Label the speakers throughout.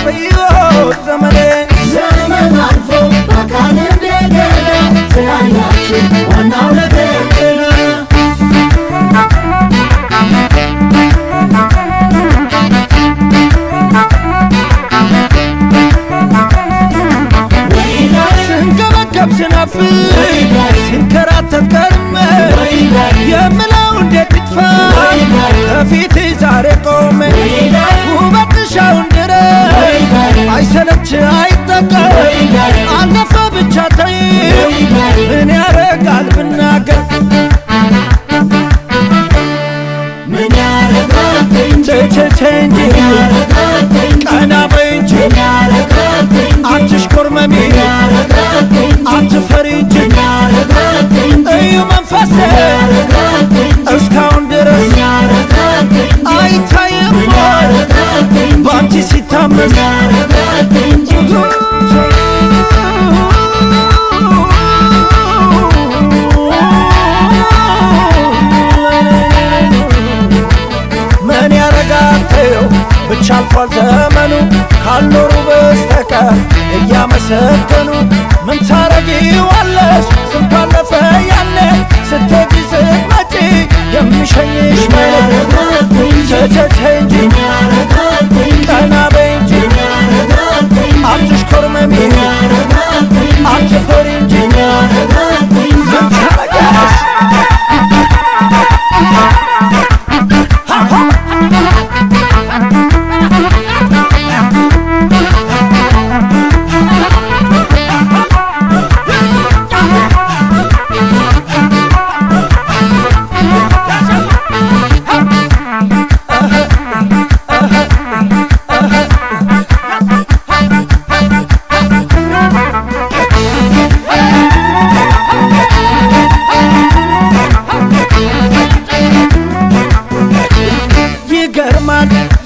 Speaker 1: በሕይወት ዘመኔ
Speaker 2: ዘመን አልፎ በአካል እንደገና ተያያችሁ ዋናው ነገር ገና
Speaker 1: ስንገበገብ ስናፍቅ ሲንከራተት ከርሜ የምለው እንዴት ይጥፋ ከፊት ዛሬ ቆሜ ውበትሻውን ድረስ አይሰለች አይጠቀም አለፈ ብቻ ተይ ምን ያረጋል ብናገር
Speaker 2: ምን ያረጋል
Speaker 1: እንጂ ቀና በይ እንጂ አትሽኮርመሚ አትፈሪ እንጂ እዩ መንፈሴ እስካሁን ድረስ አይታይም ባንቺ ሲታመስ ምን ያረጋል ብቻ አልፏል ዘመኑ ካልኖሩ በስተቀር እያመሰገኑ ምን ታረጊዋለሽ ስንቱ አለፈ ያኔ ስትሄጂ ስትመጪ የሚሸኝሽ ተተተይ እንጂ ቀና በይ እንጂ አትሽኮርመሚ አትፈሪ እንጂ ምን ታረጊያለሽ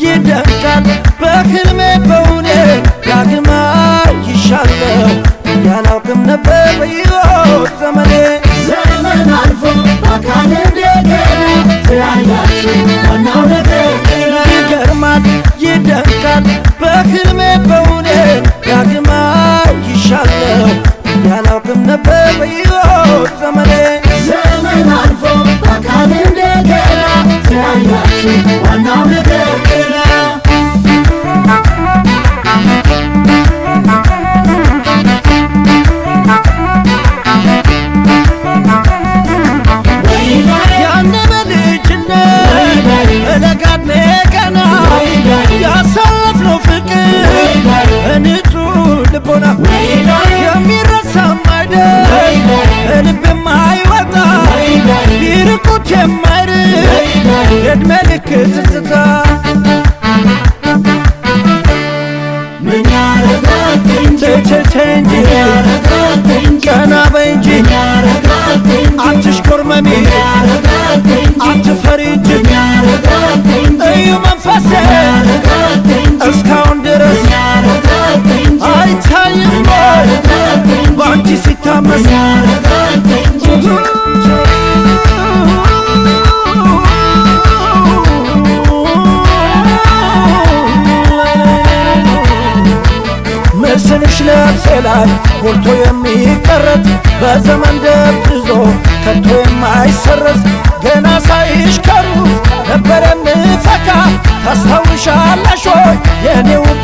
Speaker 1: ይደንቃል በህልሜ በውኔ ዳግማ ይሻለው ያላውቅም ነበር በሕይወት ዘመኔ
Speaker 2: ዘመን አልፎ በአካል እንደገና ተያያችሁ ዋናው ነገር ገና
Speaker 1: ይገርማል ይደንቃል በህልሜ በውኔ ዳግማ ይሻለው ያላውቅም ነበር በሕይወት ዘመኔ
Speaker 2: ዘመን አልፎ በአካል እንደገና ተያያችሁ ዋናው ነገር ገና
Speaker 1: ያኔ በልጅነት እለጋድሜ ገና ያሳለፍነው ፍቅር ንጹህ ልቦና የሚረሳም አይደል ልብ የማይወጣ ቢርቁት የማይርቅ የዕድሜ ልክ ትዝታ
Speaker 2: ምን ያረጋል
Speaker 1: እንጂ ቀና በይ እንጂ አትሽኮርመሚ አትፈሪ እንጂ እዩ መንፈሴ እስካሁን ድረስ አይታይም ባንቺ ሲታመስ ምስልሽ ነፍሴ ላይ ጎልቶ የሚቀረጽ በዘመን ደብዝዞ ከቶ የማይሰረዝ ገና ሳይሽ ከሩቅ ነበር የምፈካ ታስታውሻለሽ ወይ የኔ ውብ